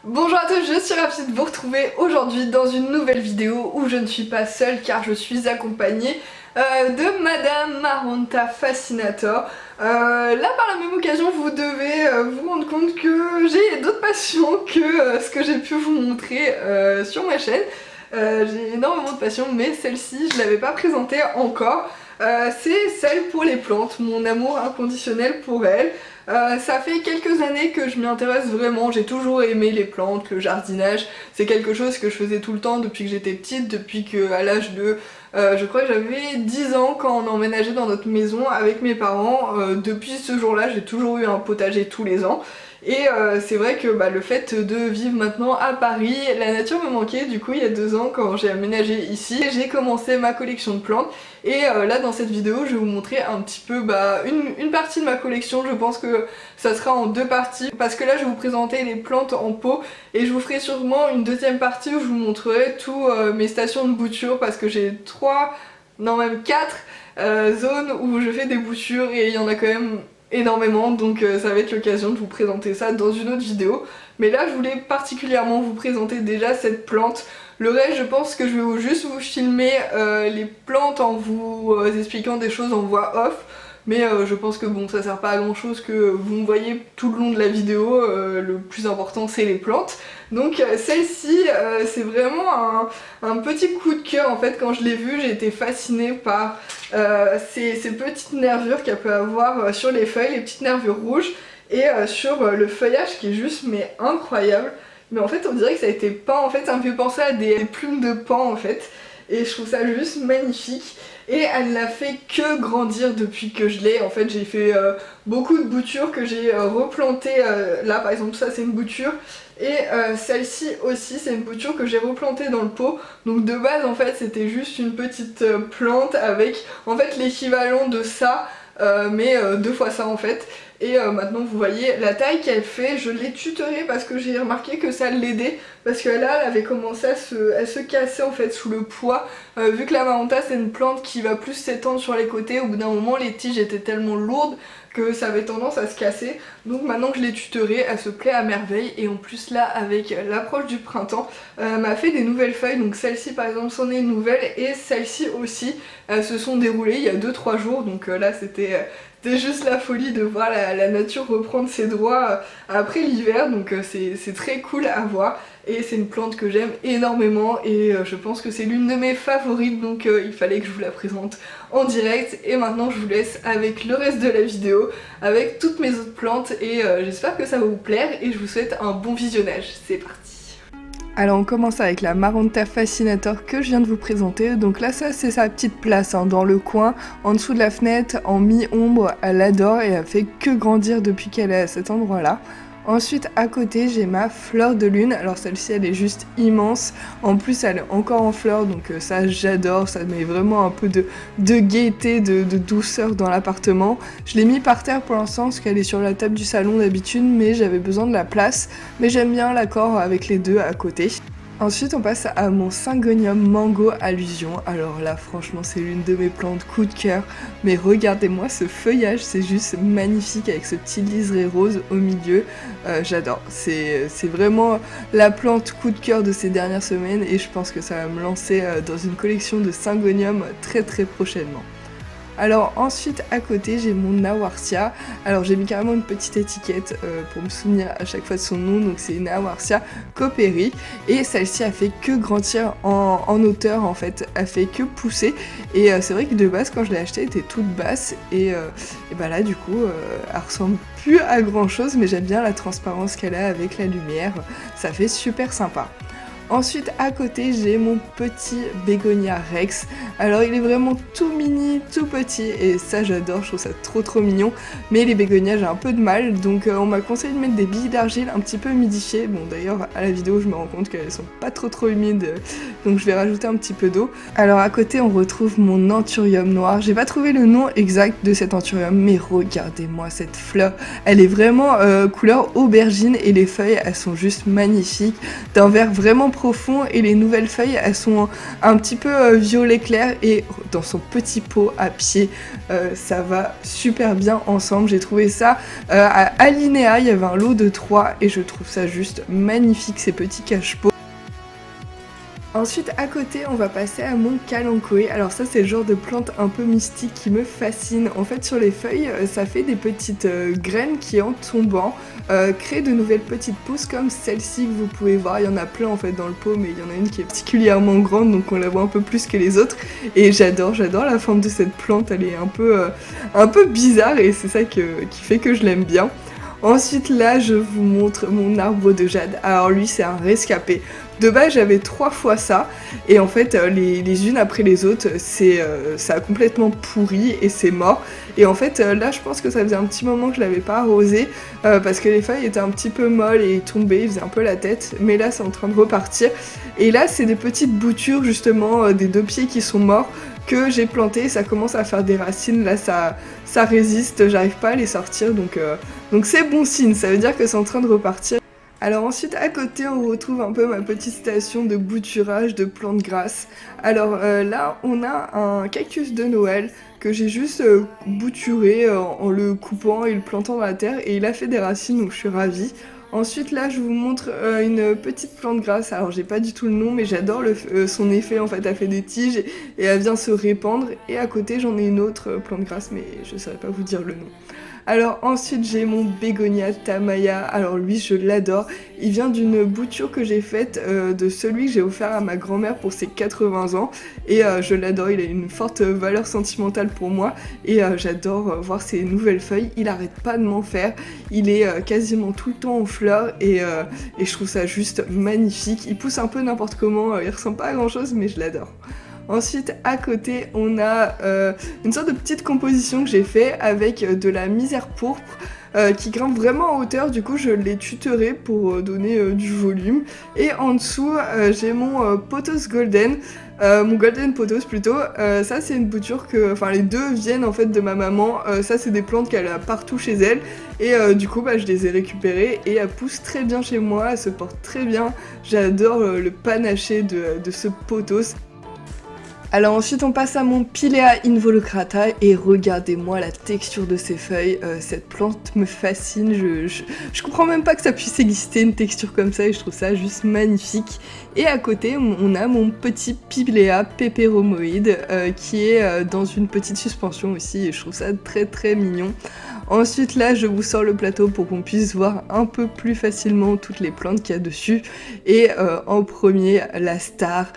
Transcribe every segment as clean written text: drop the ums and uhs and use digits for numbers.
Bonjour à tous, je suis ravie de vous retrouver aujourd'hui dans une nouvelle vidéo où je ne suis pas seule car je suis accompagnée de Madame Maranta Fascinator. Là par la même occasion vous devez vous rendre compte que j'ai d'autres passions que ce que j'ai pu vous montrer sur ma chaîne. J'ai énormément de passions mais celle-ci je l'avais pas présentée encore. C'est celle pour les plantes, mon amour inconditionnel pour elles. Ça fait quelques années que je m'y intéresse vraiment, j'ai toujours aimé les plantes, le jardinage, c'est quelque chose que je faisais tout le temps depuis que j'étais petite, depuis que à l'âge de, je crois que j'avais 10 ans quand on a emménagé dans notre maison avec mes parents. Depuis ce jour-là j'ai toujours eu un potager tous les ans. Et c'est vrai que le fait de vivre maintenant à Paris, la nature me manquait. Du coup il y a 2 ans quand j'ai aménagé ici, j'ai commencé ma collection de plantes. Et là dans cette vidéo je vais vous montrer un petit peu une partie de ma collection. Je pense que ça sera en 2 parties parce que là je vais vous présenter les plantes en pot et je vous ferai sûrement une deuxième partie où je vous montrerai tous mes stations de bouture parce que j'ai 3, non même 4 zones où je fais des boutures et il y en a quand même énormément, donc ça va être l'occasion de vous présenter ça dans une autre vidéo. Mais là je voulais particulièrement vous présenter déjà cette plante. Le reste je pense que je vais juste vous filmer les plantes en vous expliquant des choses en voix off. Mais je pense que bon ça sert pas à grand chose que vous me voyez tout le long de la vidéo, le plus important c'est les plantes. Donc celle-ci c'est vraiment un petit coup de cœur en fait. Quand je l'ai vue j'ai été fascinée par ces petites nervures qu'elle peut avoir sur les feuilles, les petites nervures rouges et sur le feuillage qui est juste mais incroyable. Mais en fait on dirait que ça a été peint, en fait ça me fait penser à des plumes de paon en fait. Et je trouve ça juste magnifique. Et elle n'a fait que grandir depuis que je l'ai. En fait j'ai fait beaucoup de boutures que j'ai replantées. Là par exemple ça c'est une bouture. Et celle-ci aussi c'est une bouture que j'ai replantée dans le pot. Donc de base en fait c'était juste une petite plante avec en fait l'équivalent de ça. Mais 2 fois ça en fait. Et maintenant vous voyez la taille qu'elle fait, je l'ai tutorée parce que j'ai remarqué que ça l'aidait. Parce que là elle avait commencé à se casser en fait sous le poids. Vu que la Maranta c'est une plante qui va plus s'étendre sur les côtés, au bout d'un moment les tiges étaient tellement lourdes que ça avait tendance à se casser. Donc maintenant que je l'ai tutorée, elle se plaît à merveille. Et en plus là avec l'approche du printemps, elle m'a fait des nouvelles feuilles. Donc celle-ci par exemple c'en est une nouvelle et celle-ci aussi. Elles se sont déroulées il y a 2-3 jours. Donc là c'était juste la folie de voir la nature reprendre ses droits après l'hiver. Donc c'est très cool à voir. Et c'est une plante que j'aime énormément et je pense que c'est l'une de mes favorites, donc il fallait que je vous la présente en direct. Et maintenant je vous laisse avec le reste de la vidéo, avec toutes mes autres plantes et j'espère que ça va vous plaire et je vous souhaite un bon visionnage. C'est parti. Alors on commence avec la Maranta Fascinator que je viens de vous présenter. Donc là ça c'est sa petite place dans le coin, en dessous de la fenêtre, en mi-ombre. Elle adore et elle fait que grandir depuis qu'elle est à cet endroit là. Ensuite à côté j'ai ma fleur de lune, alors celle-ci elle est juste immense, en plus elle est encore en fleurs donc ça j'adore, ça met vraiment un peu de gaieté, de douceur dans l'appartement. Je l'ai mis par terre pour l'instant parce qu'elle est sur la table du salon d'habitude mais j'avais besoin de la place, mais j'aime bien l'accord avec les deux à côté. Ensuite on passe à mon Syngonium Mango Allusion. Alors là franchement c'est l'une de mes plantes coup de cœur, mais regardez-moi ce feuillage, c'est juste magnifique avec ce petit liseré rose au milieu. J'adore, c'est vraiment la plante coup de cœur de ces dernières semaines et je pense que ça va me lancer dans une collection de Syngonium très prochainement. Alors ensuite à côté j'ai mon Nawartia. Alors j'ai mis carrément une petite étiquette pour me souvenir à chaque fois de son nom. Donc c'est une Nawartia Coperi. Et celle-ci a fait que grandir en hauteur en fait. Elle fait que pousser. Et c'est vrai que de base quand je l'ai achetée elle était toute basse. Et là du coup elle ressemble plus à grand chose. Mais j'aime bien la transparence qu'elle a avec la lumière. Ça fait super sympa. Ensuite à côté j'ai mon petit Bégonia Rex. Alors il est vraiment tout mini, tout petit et ça j'adore, je trouve ça trop mignon. Mais les bégonias j'ai un peu de mal donc on m'a conseillé de mettre des billes d'argile un petit peu humidifiées. Bon d'ailleurs à la vidéo je me rends compte qu'elles sont pas trop humides donc je vais rajouter un petit peu d'eau. Alors à côté on retrouve mon Anthurium noir. J'ai pas trouvé le nom exact de cet Anthurium mais regardez-moi cette fleur. Elle est vraiment couleur aubergine et les feuilles elles sont juste magnifiques. D'un vert vraiment profond et les nouvelles feuilles elles sont un petit peu violet clair et dans son petit pot à pied ça va super bien ensemble. J'ai trouvé ça à Alinéa, il y avait un lot de 3 et je trouve ça juste magnifique ces petits cache-pots. Ensuite à côté on va passer à mon kalanchoé. Alors ça c'est le genre de plante un peu mystique qui me fascine. En fait sur les feuilles ça fait des petites graines qui en tombant créent de nouvelles petites pousses comme celle-ci que vous pouvez voir. Il y en a plein en fait dans le pot mais il y en a une qui est particulièrement grande donc on la voit un peu plus que les autres. Et j'adore la forme de cette plante, elle est un peu bizarre et c'est ça qui fait que je l'aime bien. Ensuite là je vous montre mon arbre de jade. Alors lui c'est un rescapé. De base j'avais 3 fois ça et en fait les unes après les autres ça a complètement pourri et c'est mort. Et en fait là je pense que ça faisait un petit moment que je l'avais pas arrosé parce que les feuilles étaient un petit peu molles et tombaient, ils faisaient un peu la tête. Mais là c'est en train de repartir et là c'est des petites boutures justement des 2 pieds qui sont morts que j'ai planté, ça commence à faire des racines, là ça résiste, j'arrive pas à les sortir donc c'est bon signe, ça veut dire que c'est en train de repartir. Alors ensuite à côté on retrouve un peu ma petite station de bouturage de plantes grasses. Alors là on a un cactus de Noël que j'ai juste bouturé en le coupant et le plantant dans la terre et il a fait des racines donc je suis ravie. Ensuite là je vous montre une petite plante grasse, alors j'ai pas du tout le nom mais j'adore son effet en fait, elle fait des tiges et elle vient se répandre. Et à côté j'en ai une autre plante grasse mais je saurais pas vous dire le nom. Alors ensuite j'ai mon bégonia tamaya, alors lui je l'adore, il vient d'une bouture que j'ai faite de celui que j'ai offert à ma grand-mère pour ses 80 ans et je l'adore, il a une forte valeur sentimentale pour moi et j'adore voir ses nouvelles feuilles, il arrête pas de m'en faire, il est quasiment tout le temps en fleurs et je trouve ça juste magnifique, il pousse un peu n'importe comment, il ressemble pas à grand chose mais je l'adore. Ensuite à côté on a une sorte de petite composition que j'ai fait avec de la misère pourpre qui grimpe vraiment en hauteur, du coup je l'ai tutoré pour donner du volume. Et en dessous j'ai mon pothos golden, mon golden pothos plutôt, ça c'est une bouture que, enfin les deux viennent en fait de ma maman, ça c'est des plantes qu'elle a partout chez elle et du coup bah, je les ai récupérées et elles poussent très bien chez moi, elles se portent très bien, j'adore le panaché de ce pothos. Alors ensuite on passe à mon Pilea involucrata et regardez-moi la texture de ces feuilles, cette plante me fascine, je comprends même pas que ça puisse exister une texture comme ça et je trouve ça juste magnifique. Et à côté on a mon petit Pilea peperomoide qui est dans une petite suspension aussi et je trouve ça très très mignon. Ensuite là je vous sors le plateau pour qu'on puisse voir un peu plus facilement toutes les plantes qu'il y a dessus. Et en premier la star,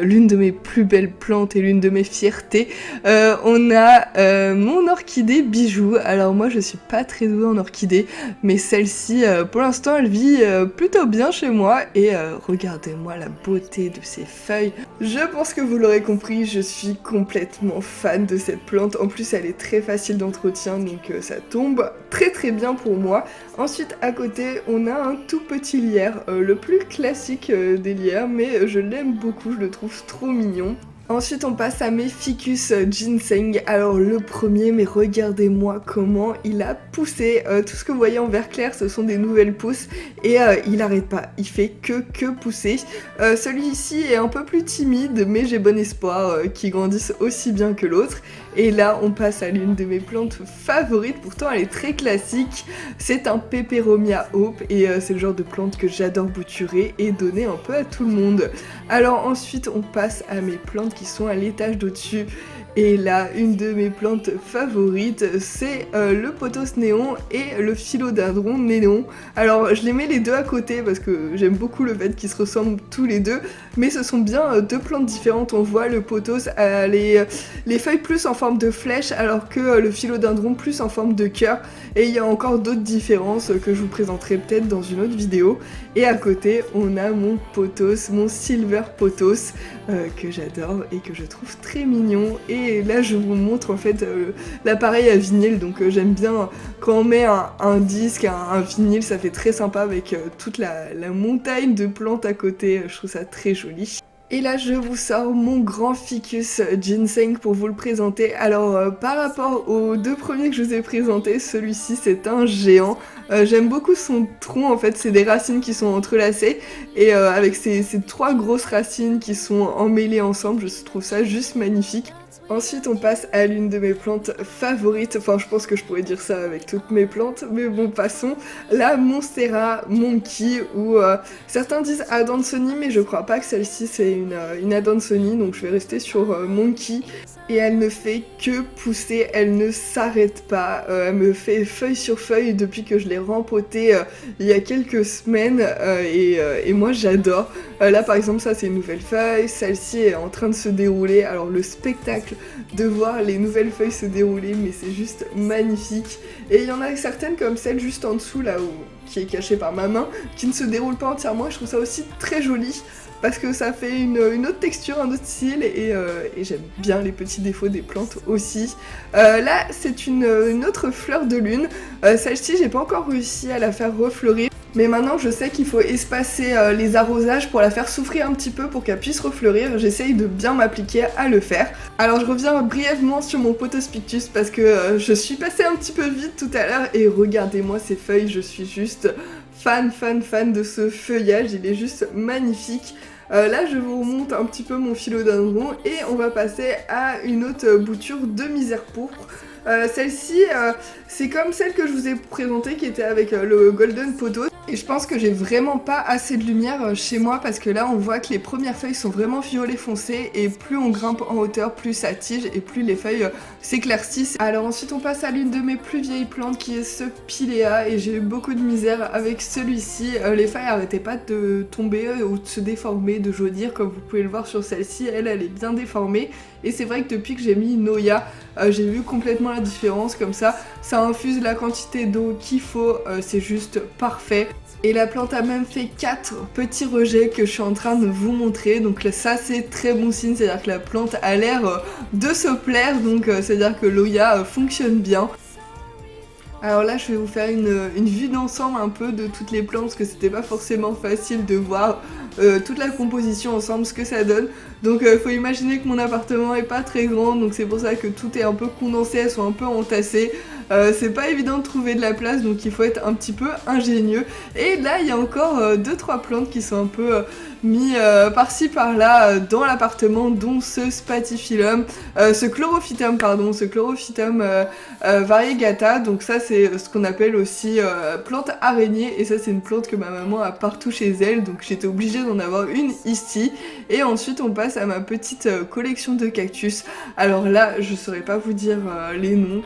l'une de mes plus belles plantes et l'une de mes fiertés, on a mon orchidée bijou. Alors moi je suis pas très douée en orchidée mais celle-ci pour l'instant elle vit plutôt bien chez moi et regardez-moi la beauté de ces feuilles. Je pense que vous l'aurez compris, je suis complètement fan de cette plante, en plus elle est très facile d'entretien donc ça tombe très très bien pour moi. Ensuite à côté on a un tout petit lierre, le plus classique des lierres mais je l'aime beaucoup, je le trouve trop mignon. Ensuite on passe à mes ficus ginseng. Alors le premier, mais regardez-moi comment il a poussé, tout ce que vous voyez en vert clair ce sont des nouvelles pousses et il arrête pas, il fait que pousser. Celui-ci est un peu plus timide mais j'ai bon espoir qu'il grandisse aussi bien que l'autre. Et là on passe à l'une de mes plantes favorites, pourtant elle est très classique, c'est un Peperomia hope et c'est le genre de plante que j'adore bouturer et donner un peu à tout le monde. Alors ensuite on passe à mes plantes qui sont à l'étage d'au-dessus. Et là, une de mes plantes favorites, c'est le pothos néon et le philodendron néon. Alors, je les mets les deux à côté parce que j'aime beaucoup le fait qu'ils se ressemblent tous les deux, mais ce sont bien deux plantes différentes. On voit le pothos a les feuilles plus en forme de flèche, alors que le philodendron plus en forme de cœur. Et il y a encore d'autres différences que je vous présenterai peut-être dans une autre vidéo. Et à côté, on a mon pothos, mon silver pothos, que j'adore et que je trouve très mignon. Et là je vous montre en fait l'appareil à vinyle, donc j'aime bien quand on met un disque, un vinyle, ça fait très sympa avec toute la montagne de plantes à côté, je trouve ça très joli. Et là je vous sors mon grand ficus ginseng pour vous le présenter. Alors par rapport aux deux premiers que je vous ai présentés, celui-ci c'est un géant. J'aime beaucoup son tronc, en fait, c'est des racines qui sont entrelacées et avec ces 3 grosses racines qui sont emmêlées ensemble, je trouve ça juste magnifique. Ensuite, on passe à l'une de mes plantes favorites. Enfin, je pense que je pourrais dire ça avec toutes mes plantes, mais bon, passons. La Monstera Monkey, ou certains disent Adansonii, mais je crois pas que celle-ci c'est une Adansonii, donc je vais rester sur Monkey. Et elle ne fait que pousser, elle ne s'arrête pas. Elle me fait feuille sur feuille depuis que je l'ai rempotée il y a quelques semaines et moi j'adore. Là par exemple ça c'est une nouvelle feuille, celle-ci est en train de se dérouler. Alors le spectacle de voir les nouvelles feuilles se dérouler, mais c'est juste magnifique. Et il y en a certaines comme celle juste en dessous là qui est cachée par ma main, qui ne se déroule pas entièrement et je trouve ça aussi très joli. Parce que ça fait une autre texture, un autre style et j'aime bien les petits défauts des plantes aussi. Là c'est une autre fleur de lune, celle-ci j'ai pas encore réussi à la faire refleurir. Mais maintenant je sais qu'il faut espacer les arrosages pour la faire souffrir un petit peu pour qu'elle puisse refleurir. J'essaye de bien m'appliquer à le faire. Alors je reviens brièvement sur mon Potospictus parce que je suis passée un petit peu vite tout à l'heure et regardez-moi ces feuilles, je suis juste fan de ce feuillage, il est juste magnifique. Là je vous remonte un petit peu mon philodendron et on va passer à une autre bouture de misère pourpre. Celle-ci, c'est comme celle que je vous ai présentée qui était avec le Golden Pothos. Et je pense que j'ai vraiment pas assez de lumière chez moi parce que là on voit que les premières feuilles sont vraiment violet foncé et plus on grimpe en hauteur, plus ça tige et plus les feuilles s'éclaircissent. Alors ensuite on passe à l'une de mes plus vieilles plantes qui est ce Pilea et j'ai eu beaucoup de misère avec celui-ci. Les feuilles arrêtaient pas de tomber ou de se déformer, de jaunir comme vous pouvez le voir sur celle-ci. Elle est bien déformée et c'est vrai que depuis que j'ai mis Noya, j'ai vu complètement la différence. Comme ça infuse la quantité d'eau qu'il faut, c'est juste parfait. Et la plante a même fait 4 petits rejets que je suis en train de vous montrer. Donc là, ça c'est très bon signe, c'est-à-dire que la plante a l'air de se plaire. Donc c'est-à-dire que l'Oya fonctionne bien. Alors là je vais vous faire une vue d'ensemble un peu de toutes les plantes parce que c'était pas forcément facile de voir toute la composition ensemble, ce que ça donne. Donc faut imaginer que mon appartement est pas très grand, donc c'est pour ça que tout est un peu condensé, elles sont un peu entassées. C'est pas évident de trouver de la place, donc il faut être un petit peu ingénieux. Et là il y a encore 2-3 plantes qui sont un peu mis par-ci par-là dans l'appartement, dont ce Spathiphyllum, ce Chlorophytum variegata. Donc ça c'est ce qu'on appelle aussi plante araignée, et ça c'est une plante que ma maman a partout chez elle, donc j'étais obligée d'en avoir une ici. Et ensuite on passe à ma petite collection de cactus. Alors là je saurais pas vous dire les noms,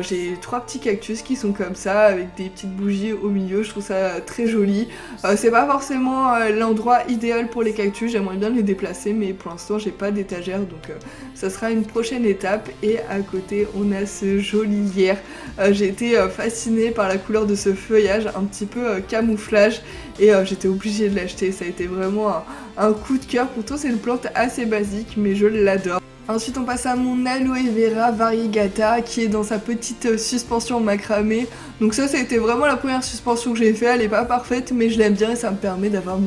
j'ai 3 petits cactus qui sont comme ça avec des petites bougies au milieu, je trouve ça très joli. C'est pas forcément l'endroit idéal pour les cactus, j'aimerais bien les déplacer mais pour l'instant j'ai pas d'étagère, donc ça sera une prochaine étape. Et à côté on a ce joli lierre. J'ai été fascinée par la couleur de ce feuillage un petit peu camouflage et j'étais obligée de l'acheter, ça a été vraiment un coup de cœur. Pourtant c'est une plante assez basique mais je l'adore. Ensuite on passe à mon aloe vera variegata qui est dans sa petite suspension macramé. Donc ça a été vraiment la première suspension que j'ai fait, elle est pas parfaite mais je l'aime bien et ça me permet d'avoir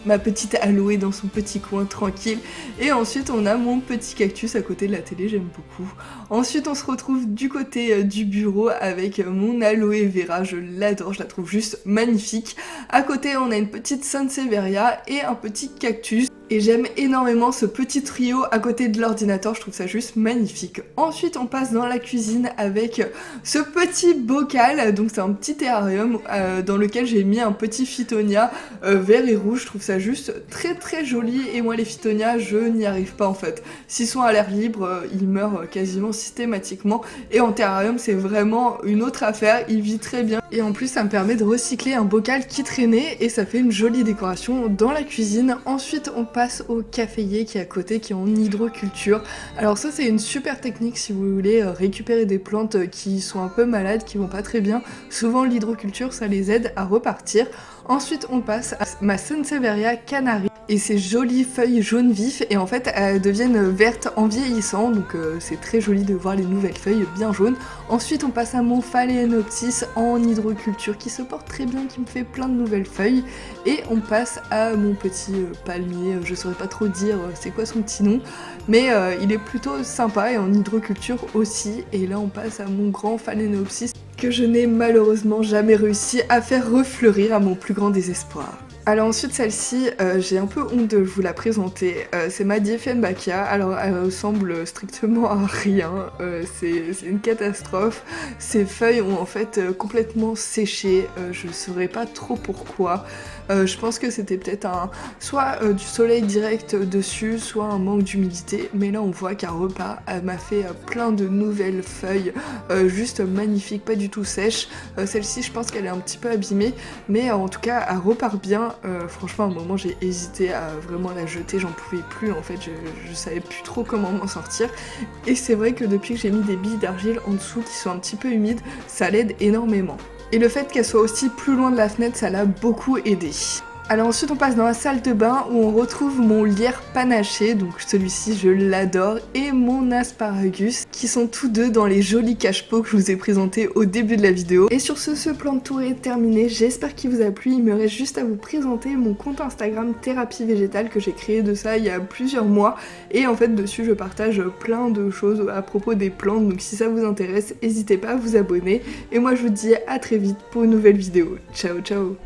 ma petite aloe dans son petit coin tranquille. Et ensuite on a mon petit cactus à côté de la télé, j'aime beaucoup. Ensuite on se retrouve du côté du bureau avec mon aloe vera, je l'adore, je la trouve juste magnifique. À côté on a une petite sansevieria et un petit cactus. Et j'aime énormément ce petit trio à côté de l'ordinateur, je trouve ça juste magnifique. Ensuite on passe dans la cuisine avec ce petit bocal, donc c'est un petit terrarium dans lequel j'ai mis un petit phytonia vert et rouge, je trouve ça juste très joli. Et moi les phytonias je n'y arrive pas en fait, s'ils sont à l'air libre ils meurent quasiment systématiquement, et en terrarium c'est vraiment une autre affaire, il vit très bien. Et en plus ça me permet de recycler un bocal qui traînait et ça fait une jolie décoration dans la cuisine. Ensuite on passe au caféier qui est à côté, qui est en hydroculture. Alors ça c'est une super technique si vous voulez récupérer des plantes qui sont un peu malades, qui vont pas très bien. Souvent l'hydroculture ça les aide à repartir. Ensuite on passe à ma Sansevieria canari et ces jolies feuilles jaune vif, et en fait elles deviennent vertes en vieillissant, donc c'est très joli de voir les nouvelles feuilles bien jaunes. Ensuite on passe à mon Phalaenopsis en hydroculture qui se porte très bien, qui me fait plein de nouvelles feuilles. Et on passe à mon petit palmier, je saurais pas trop dire c'est quoi son petit nom, mais il est plutôt sympa et en hydroculture aussi. Et là on passe à mon grand Phalaenopsis. que je n'ai malheureusement jamais réussi à faire refleurir à mon plus grand désespoir. Alors ensuite celle-ci, j'ai un peu honte de vous la présenter, c'est ma Dieffenbachia. Alors elle ressemble strictement à rien, c'est une catastrophe. Ses feuilles ont en fait complètement séché, je saurais pas trop pourquoi. Je pense que c'était peut-être soit du soleil direct dessus, soit un manque d'humidité, mais là on voit qu'un repas m'a fait plein de nouvelles feuilles, juste magnifiques, pas du tout sèches. Celle-ci je pense qu'elle est un petit peu abîmée, mais en tout cas elle repart bien. Franchement à un moment j'ai hésité à vraiment la jeter, j'en pouvais plus en fait, je savais plus trop comment m'en sortir. Et c'est vrai que depuis que j'ai mis des billes d'argile en dessous qui sont un petit peu humides, ça l'aide énormément. Et le fait qu'elle soit aussi plus loin de la fenêtre, ça l'a beaucoup aidé. Alors ensuite on passe dans la salle de bain où on retrouve mon lierre panaché, donc celui-ci je l'adore, et mon asparagus, qui sont tous deux dans les jolis cache-pots que je vous ai présentés au début de la vidéo. Et sur ce plan de tour est terminé, j'espère qu'il vous a plu. Il me reste juste à vous présenter mon compte Instagram Thérapie Végétale que j'ai créé de ça il y a plusieurs mois, et en fait dessus je partage plein de choses à propos des plantes, donc si ça vous intéresse, n'hésitez pas à vous abonner, et moi je vous dis à très vite pour une nouvelle vidéo. Ciao ciao.